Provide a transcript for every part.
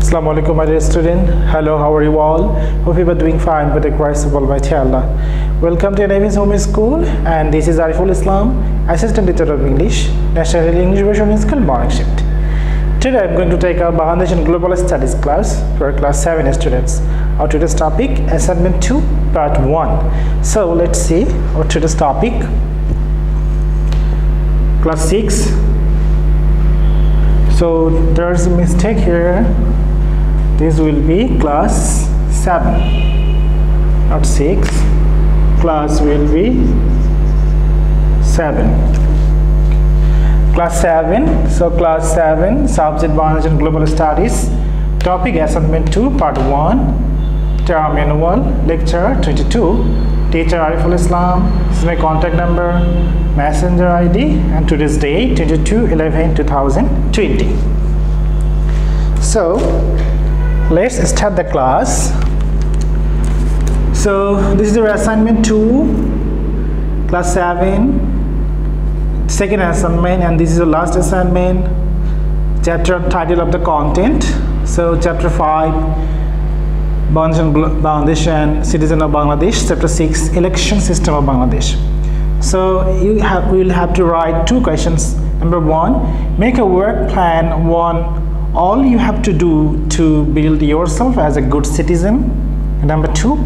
Assalamu alaikum, my dear student. Hello, how are you all? Hope you are doing fine by the grace of Almighty Allah. Welcome to Navy's Home School, and this is Ariful Islam, Assistant Teacher of English, National English Version School Morning Shift. Today I am going to take our Bangladesh and Global Studies class for class 7 students. Our today's topic, Assignment-2, Part 1. So let's see our today's topic. Class 6. So there's a mistake here. This will be class 7, not 6. Class will be 7. Class 7. So class 7, subject Bangladesh and Global Studies. Topic Assignment-2, Part 1. Term Annual, Lecture-22. Teacher Ariful Islam. This is my contact number, messenger ID, and today's date 22/11/2020. So let's start the class. So this is your Assignment-2, class 7, second assignment, and this is the last assignment. Chapter title of the content. So chapter 5, Bangladesh and Citizen of Bangladesh. Chapter 6, Election System of Bangladesh. So we will have to write 2 questions. Number 1, make a work plan on all you have to do to build yourself as a good citizen. And number 2,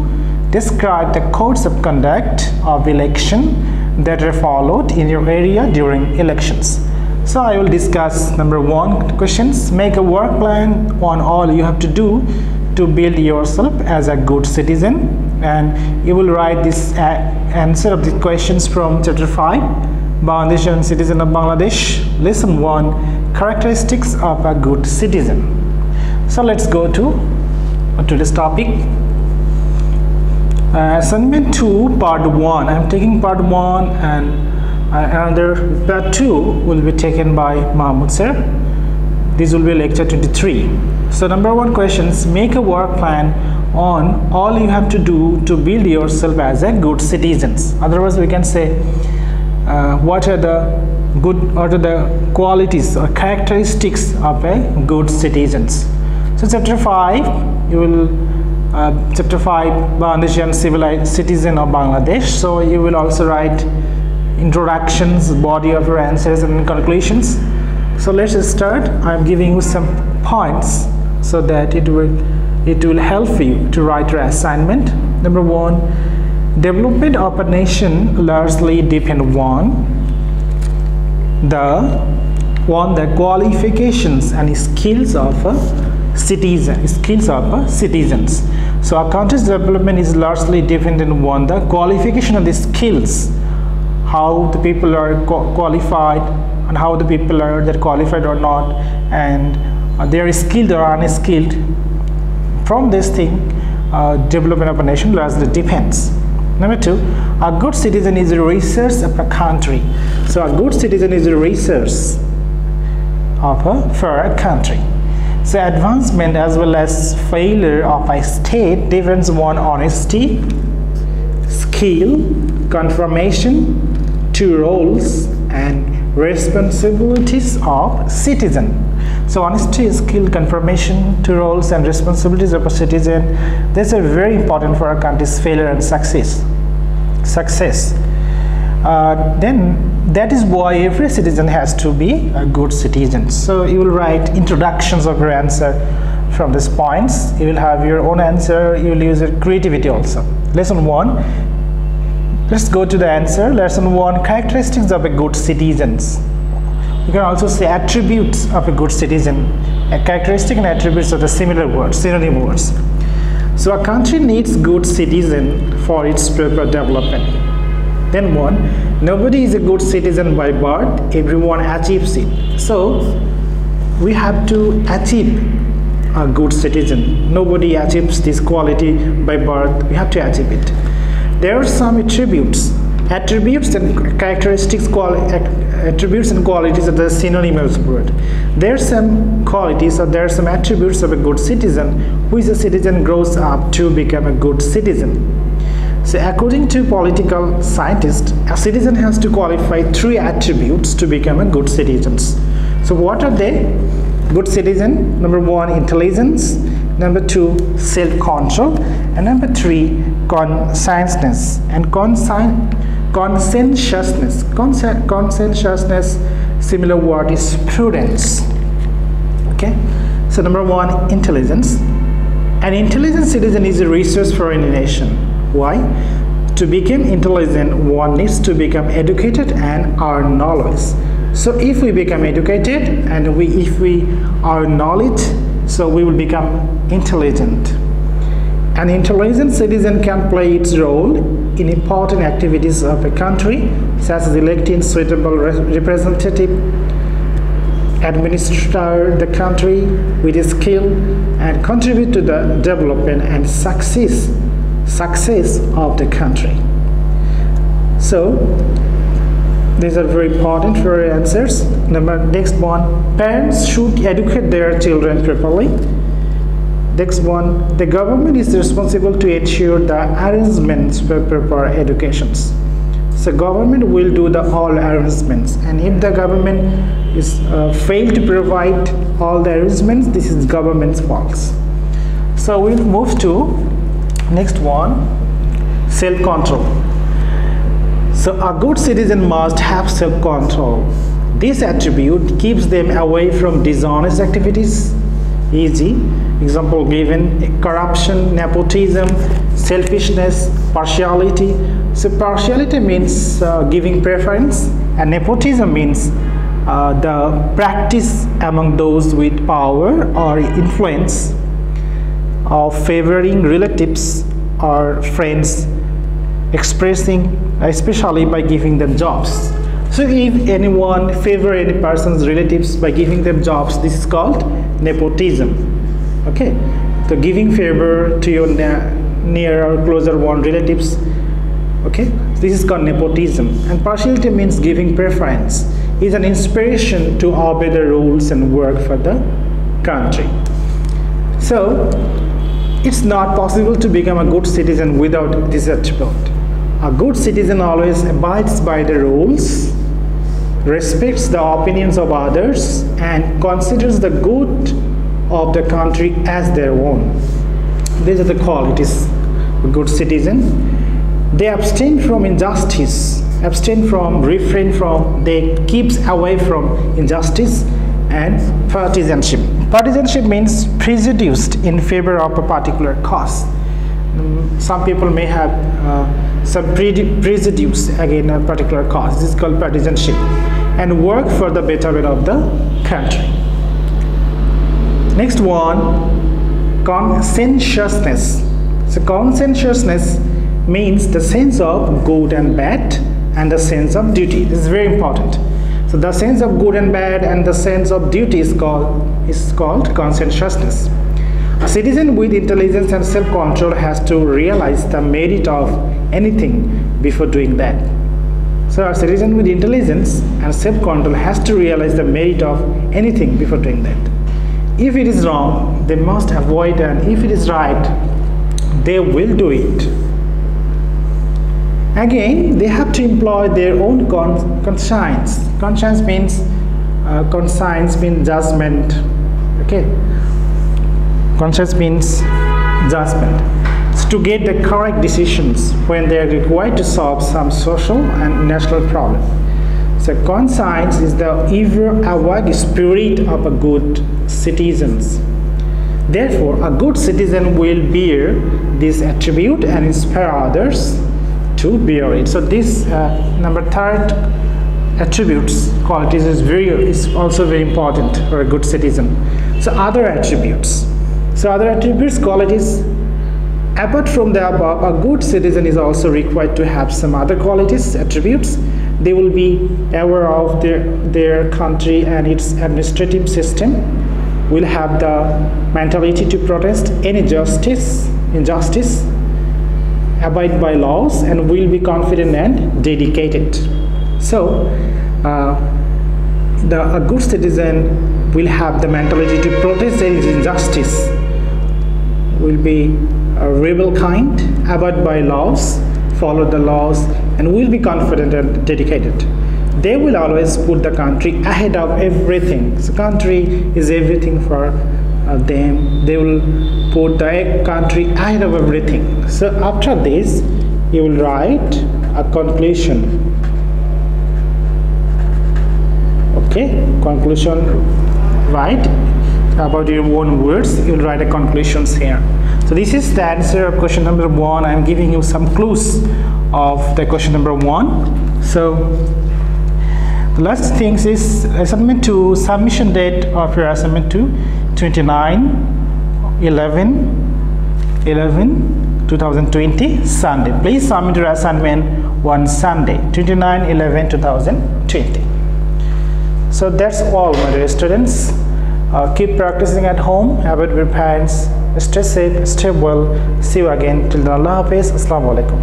describe the codes of conduct of election that are followed in your area during elections. So I will discuss number 1 questions. Make a work plan on all you have to do to build yourself as a good citizen, and you will write this answer of the questions from chapter 5, Bangladesh and Citizen of Bangladesh, lesson 1, characteristics of a good citizen. So let's go to today's topic. Assignment-2, Part 1. I am taking Part 1, and another Part 2 will be taken by Mahmoud sir. This will be lecture 23. So number 1 questions, make a work plan on all you have to do to build yourself as a good citizens. Otherwise we can say what are the qualities or characteristics of a good citizens. So chapter 5, you will chapter 5, Bangladesh civilized citizen of Bangladesh. So you will also write introductions, body of your answers, and conclusions. So let's start. I am giving you some points so that it will help you to write your assignment. Number 1, development of a nation largely depend on the qualifications and skills of citizens. So a country's development is largely dependent on the qualification of the skills, how the people are qualified, and how the people are qualified or not, and they are skilled or unskilled. From this thing, development of a nation largely depends. Number 2, a good citizen is a resource of a country. So a good citizen is a resource for a country. So advancement as well as failure of a state depends on honesty, skill, conformation to roles, and responsibilities of citizen. So honesty, skill, conformation to roles, and responsibilities of a citizen, these are very important for a country's failure and success. Then that is why every citizen has to be a good citizen. So you will write introductions of your answer from these points. You will have your own answer. You will use your creativity also. Lesson 1. Let's go to the answer. Lesson 1, characteristics of a good citizens. You can also say attributes of a good citizen. A characteristic and attributes are the similar words, synonym words. So a country needs good citizen for its proper development. Then 1, nobody is a good citizen by birth, everyone achieves it. So we have to achieve a good citizen. Nobody achieves this quality by birth, we have to achieve it. There are some attributes and characteristics, attributes and qualities are the synonymous word. There are some qualities or there are some attributes of a good citizen which a citizen grows up to become a good citizen. So according to political scientists, a citizen has to qualify 3 attributes to become a good citizen. So what are they? good citizen, number 1, intelligence, number 2, self-control, and number 3, conscientiousness and conscientiousness. Conscientiousness, similar word is prudence. Okay, so number 1, intelligence. An intelligent citizen is a resource for any nation. Why? To become intelligent, one needs to become educated and earn knowledge. So if we become educated and if we earn knowledge, so we will become intelligent. An intelligent citizen can play its role in important activities of a country, such as electing suitable representative, administer the country with a skill, and contribute to the development and success of the country. So these are very important for your answers. Next one, parents should educate their children properly. Next one, the government is responsible to ensure the arrangements for proper educations. So government will do the all arrangements, and if the government is failed to provide all the arrangements, this is government's fault. So we'll move to next one, self-control. So a good citizen must have self-control. This attribute keeps them away from dishonest activities, e.g., example given, corruption, nepotism, selfishness, partiality. So partiality means giving preference, and nepotism means the practice among those with power or influence of favoring relatives or friends, especially by giving them jobs. So if anyone favor any person's relatives by giving them jobs, this is called nepotism. Okay, so giving favor to your near or closer one relatives. Okay, this is called nepotism. And partiality means giving preference, is an inspiration to obey the rules and work for the country. So it's not possible to become a good citizen without this attribute. A good citizen always abides by the rules, respects the opinions of others, and considers the good of the country as their own. These are the qualities of a good citizen. They abstain from injustice, they keeps away from injustice and partisanship. Partisanship means prejudiced in favor of a particular cause. Some people may have some prejudice against a particular cause. This is called partisanship. And work for the betterment of the country. Next one, conscientiousness. So conscientiousness means the sense of good and bad and the sense of duty. This is very important. So the sense of good and bad and the sense of duty is called conscientiousness. A citizen with intelligence and self-control has to realize the merit of anything before doing that. So a citizen with intelligence and self-control has to realize the merit of anything before doing that. If it is wrong, they must avoid, and if it is right, they will do it. Again, they have to employ their own conscience. Conscience means judgment. Okay, conscience means judgment. So to get the correct decisions when they are required to solve some social and national problem. So conscience is the ever-awake spirit of a good citizens. Therefore, a good citizen will bear this attribute and inspire others to bear it. So this number third attributes, qualities is also very important for a good citizen. So other attributes. So other attributes, qualities. Apart from the above, a good citizen is also required to have some other qualities, attributes. They will be aware of their country and its administrative system, will have the mentality to protest any injustice, abide by laws, and will be confident and dedicated. So a good citizen will have the mentality to protest any injustice, will be a rebel kind, abide by laws, follow the laws, and will be confident and dedicated. they will always put the country ahead of everything. So country is everything for them. They will put the country ahead of everything. So after this you will write a conclusion. Okay, conclusion, right? About your own words, you will write a conclusions here. So this is the answer of question number 1. I am giving you some clues of the question number 1. So the last thing is assignment 2, submission date of your assignment 2, 29/11/2020 Sunday. Please submit your assignment one Sunday, 29/11/2020. So that's all, my dear students. Keep practicing at home. Have it with your parents. Stay safe, stay well. See you again. Till then, Allah Hafiz. Assalamu alaikum.